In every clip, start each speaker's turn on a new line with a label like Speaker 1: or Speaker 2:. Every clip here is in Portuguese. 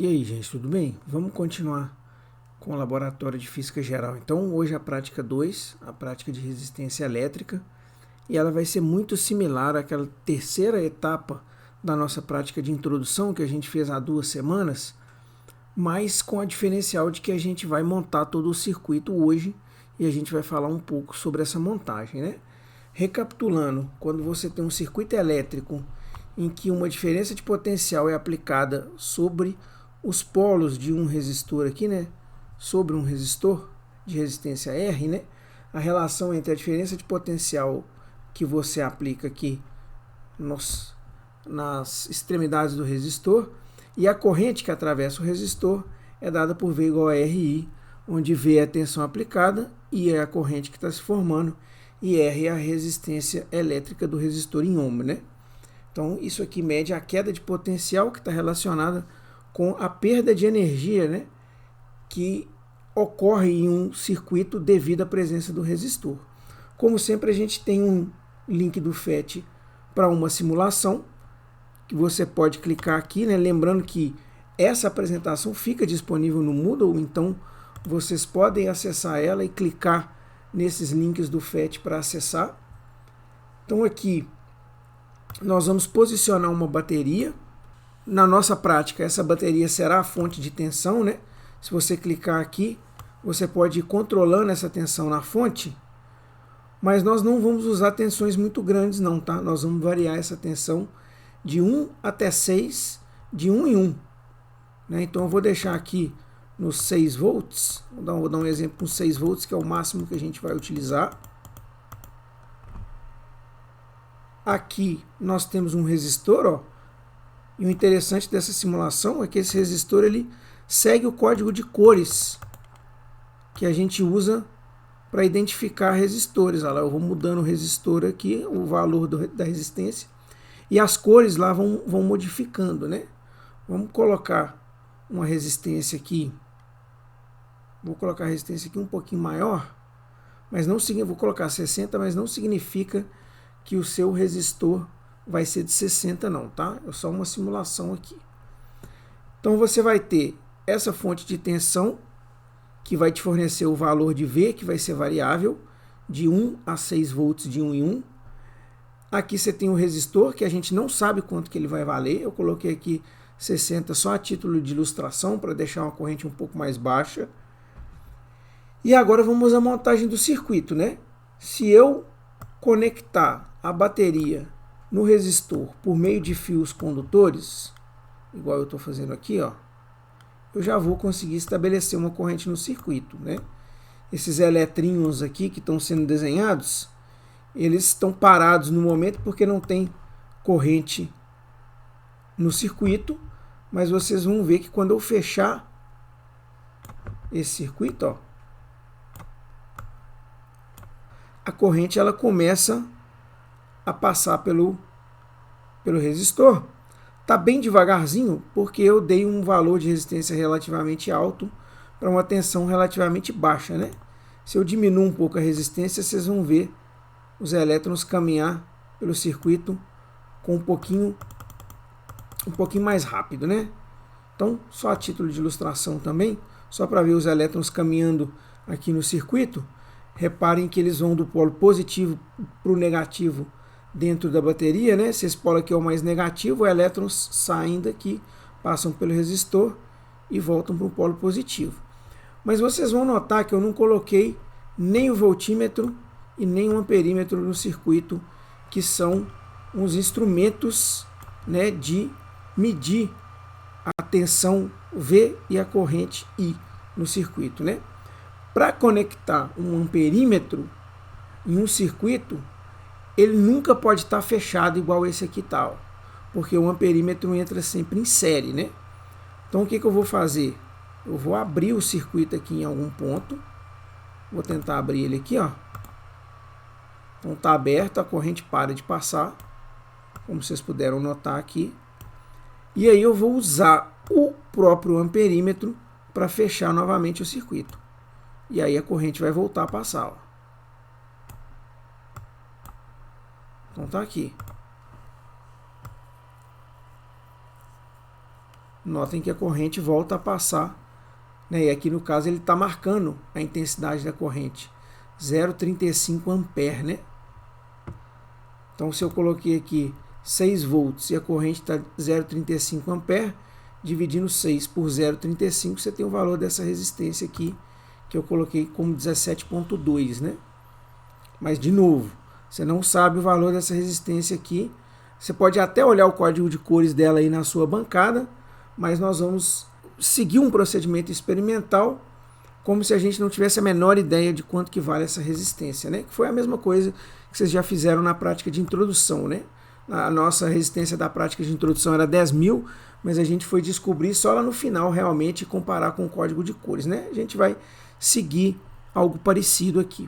Speaker 1: E aí, gente, tudo bem? Vamos continuar com o laboratório de física geral. Então, hoje a prática 2, a prática de resistência elétrica, e ela vai ser muito similar àquela terceira etapa da nossa prática de introdução que a gente fez há 2 semanas, mas com a diferencial de que a gente vai montar todo o circuito hoje e a gente vai falar um pouco sobre essa montagem, né? Recapitulando, quando você tem um circuito elétrico em que uma diferença de potencial é aplicada sobre os polos de um resistor aqui, né? Sobre um resistor de resistência R, né? A relação entre a diferença de potencial que você aplica aqui nas extremidades do resistor e a corrente que atravessa o resistor é dada por V igual a RI, onde V é a tensão aplicada, I é a corrente que está se formando e R é a resistência elétrica do resistor em ohm, né? Então, isso aqui mede a queda de potencial que está relacionada com a perda de energia, né, que ocorre em um circuito devido à presença do resistor. Como sempre, a gente tem um link do FET para uma simulação, que você pode clicar aqui, né, lembrando que essa apresentação fica disponível no Moodle, então vocês podem acessar ela e clicar nesses links do FET para acessar. Então aqui nós vamos posicionar uma bateria. Na nossa prática, essa bateria será a fonte de tensão, né? Se você clicar aqui, você pode ir controlando essa tensão na fonte, mas nós não vamos usar tensões muito grandes não, tá? Nós vamos variar essa tensão de 1 até 6, de 1 em 1. Né? Então eu vou deixar aqui nos 6 volts, vou dar um exemplo com 6 volts, que é o máximo que a gente vai utilizar. Aqui nós temos um resistor, ó. E o interessante dessa simulação é que esse resistor ele segue o código de cores que a gente usa para identificar resistores. Olha lá, eu vou mudando o resistor aqui, o valor da resistência, e as cores lá vão modificando, né? Vamos colocar uma resistência aqui. Vou colocar a resistência aqui um pouquinho maior, mas não significa, vou colocar 60, mas não significa que o seu resistor vai ser de 60 não, tá? É só uma simulação aqui. Então você vai ter essa fonte de tensão que vai te fornecer o valor de V, que vai ser variável, de 1 a 6 volts de 1 em 1. Aqui você tem o resistor, que a gente não sabe quanto que ele vai valer. Eu coloquei aqui 60 só a título de ilustração, para deixar uma corrente um pouco mais baixa. E agora vamos à montagem do circuito, né? Se eu conectar a bateria no resistor por meio de fios condutores, igual eu estou fazendo aqui, ó, eu já vou conseguir estabelecer uma corrente no circuito, né? Esses eletrinhos aqui que estão sendo desenhados, eles estão parados no momento porque não tem corrente no circuito, mas vocês vão ver que quando eu fechar esse circuito, ó, a corrente ela começa a passar pelo resistor. Está bem devagarzinho porque eu dei um valor de resistência relativamente alto para uma tensão relativamente baixa, né? Se eu diminuo um pouco a resistência, vocês vão ver os elétrons caminhar pelo circuito com um pouquinho mais rápido, né? Então, só a título de ilustração também, só para ver os elétrons caminhando aqui no circuito, reparem que eles vão do polo positivo para o negativo dentro da bateria, né? Se esse polo aqui é o mais negativo, elétrons saem daqui, passam pelo resistor e voltam para o polo positivo. Mas vocês vão notar que eu não coloquei nem o voltímetro e nem o amperímetro no circuito, que são uns instrumentos, né, de medir a tensão V e a corrente I no circuito, né? Para conectar um amperímetro em um circuito, ele nunca pode estar fechado igual esse aqui tal, porque o amperímetro entra sempre em série, né? Então o que eu vou fazer? Eu vou abrir o circuito aqui em algum ponto, vou tentar abrir ele aqui, ó. Então está aberto, a corrente para de passar, como vocês puderam notar aqui. E aí eu vou usar o próprio amperímetro para fechar novamente o circuito. E aí a corrente vai voltar a passar, ó. Então tá aqui. notem que a corrente volta a passar, né? E aqui no caso ele está marcando a intensidade da corrente, 0,35 ampere, né? Então se eu coloquei aqui 6 volts e a corrente está 0,35 ampere, dividindo 6 por 0,35, você tem o valor dessa resistência aqui, que eu coloquei como 17,2, né? Mas, de novo, você não sabe o valor dessa resistência aqui. Você pode até olhar o código de cores dela aí na sua bancada, mas nós vamos seguir um procedimento experimental como se a gente não tivesse a menor ideia de quanto que vale essa resistência, né? Que foi a mesma coisa que vocês já fizeram na prática de introdução, né? A nossa resistência da prática de introdução era 10.000, mas a gente foi descobrir só lá no final realmente comparar com o código de cores, né? A gente vai seguir algo parecido aqui.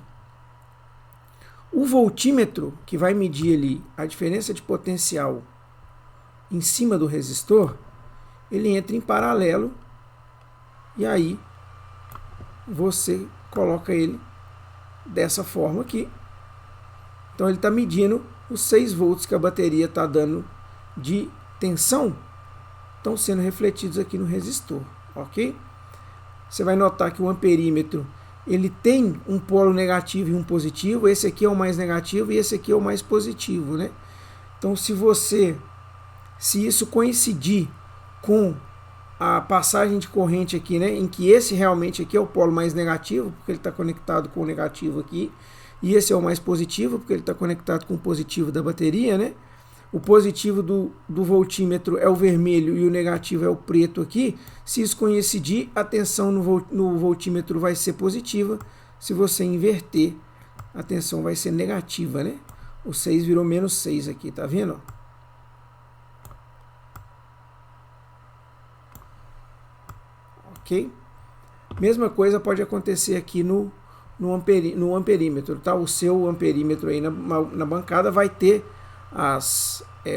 Speaker 1: O voltímetro, que vai medir ali a diferença de potencial em cima do resistor, ele entra em paralelo e aí você coloca ele dessa forma aqui. Então ele está medindo os 6 volts que a bateria está dando de tensão, estão sendo refletidos aqui no resistor, ok? Você vai notar que o amperímetro ele tem um polo negativo e um positivo. Esse aqui é o mais negativo e esse aqui é o mais positivo, né? Então se isso coincidir com a passagem de corrente aqui, né, em que esse realmente aqui é o polo mais negativo, porque ele está conectado com o negativo aqui, e esse é o mais positivo, porque ele está conectado com o positivo da bateria, né? O positivo do voltímetro é o vermelho e o negativo é o preto aqui. Se isso coincidir, a tensão no voltímetro vai ser positiva. Se você inverter, a tensão vai ser negativa, né? O 6 virou menos 6 aqui, tá vendo? Ok? Mesma coisa pode acontecer aqui no amperímetro, tá? O seu amperímetro aí na bancada vai ter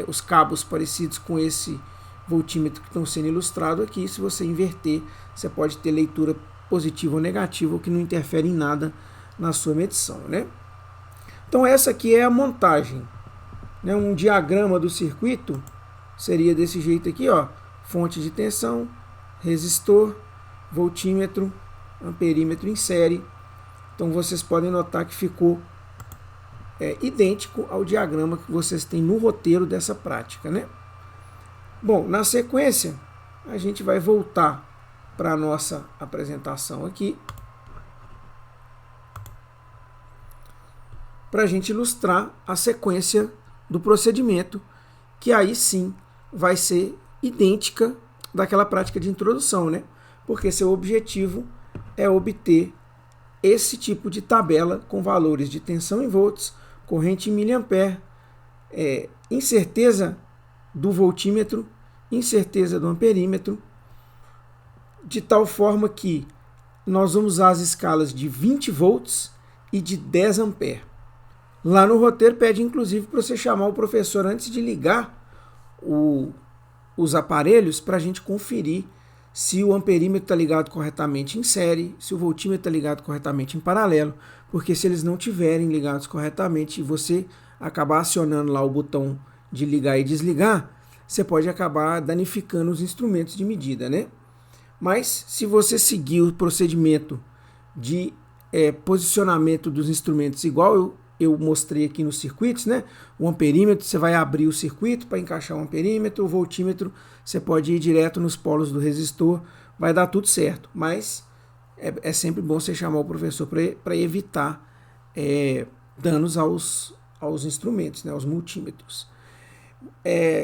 Speaker 1: os cabos parecidos com esse voltímetro que estão sendo ilustrados aqui. Se você inverter, você pode ter leitura positiva ou negativa, o que não interfere em nada na sua medição, né? Então essa aqui é a montagem, né? Um diagrama do circuito seria desse jeito aqui, ó: fonte de tensão, resistor, voltímetro, amperímetro em série. Então vocês podem notar que ficou idêntico ao diagrama que vocês têm no roteiro dessa prática, né? Bom, na sequência, a gente vai voltar para a nossa apresentação aqui, para a gente ilustrar a sequência do procedimento, que aí sim vai ser idêntica daquela prática de introdução, né? Porque seu objetivo é obter esse tipo de tabela com valores de tensão em volts, corrente em miliampere, incerteza do voltímetro, incerteza do amperímetro, de tal forma que nós vamos usar as escalas de 20 volts e de 10 ampere. Lá no roteiro pede inclusive para você chamar o professor antes de ligar os aparelhos para a gente conferir se o amperímetro está ligado corretamente em série, se o voltímetro está ligado corretamente em paralelo, porque se eles não estiverem ligados corretamente e você acabar acionando lá o botão de ligar e desligar, você pode acabar danificando os instrumentos de medida, né? Mas se você seguir o procedimento de posicionamento dos instrumentos igual eu mostrei aqui nos circuitos, né? O amperímetro, você vai abrir o circuito para encaixar o amperímetro, o voltímetro, você pode ir direto nos polos do resistor, vai dar tudo certo, mas é sempre bom você chamar o professor para evitar danos aos instrumentos, né? Aos multímetros.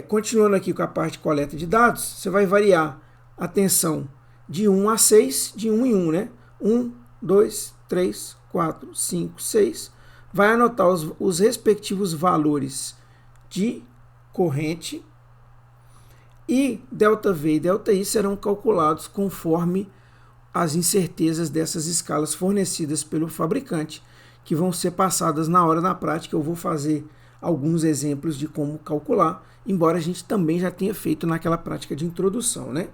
Speaker 1: Continuando aqui com a parte de coleta de dados, você vai variar a tensão de 1 a 6, de 1 em 1, né? 1, 2, 3, 4, 5, 6. Vai anotar os respectivos valores de corrente e ΔV e ΔI serão calculados conforme as incertezas dessas escalas fornecidas pelo fabricante, que vão ser passadas na hora da prática. Eu vou fazer alguns exemplos de como calcular, embora a gente também já tenha feito naquela prática de introdução, né?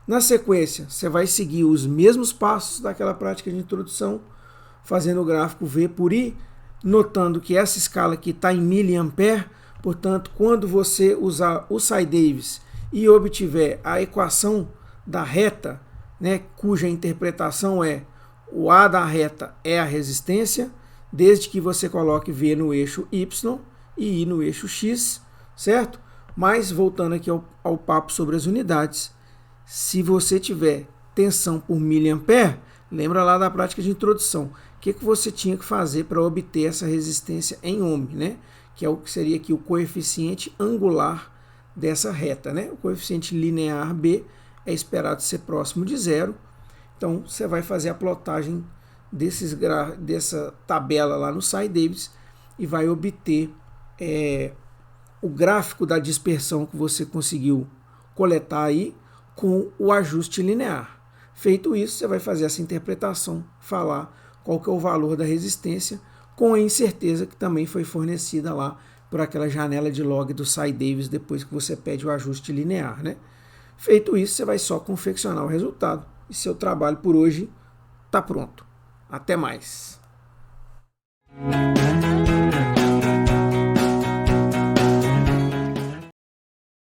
Speaker 1: Na sequência, você vai seguir os mesmos passos daquela prática de introdução, fazendo o gráfico V por I, notando que essa escala aqui está em miliampere, portanto, quando você usar o Cy Davis e obtiver a equação da reta, né, cuja interpretação é o A da reta é a resistência, desde que você coloque V no eixo Y e I no eixo X, certo? Mas voltando aqui ao papo sobre as unidades, se você tiver tensão por miliampere, lembra lá da prática de introdução, o que você tinha que fazer para obter essa resistência em ohm, né? Que é o que seria aqui o coeficiente angular dessa reta, né? O coeficiente linear B é esperado ser próximo de zero. Então, você vai fazer a plotagem dessa tabela lá no Cy Davis e vai obter o gráfico da dispersão que você conseguiu coletar aí com o ajuste linear. Feito isso, você vai fazer essa interpretação, falar qual que é o valor da resistência, com a incerteza que também foi fornecida lá por aquela janela de log do Cy Davis depois que você pede o ajuste linear, né? Feito isso, você vai só confeccionar o resultado e seu trabalho por hoje está pronto. Até mais!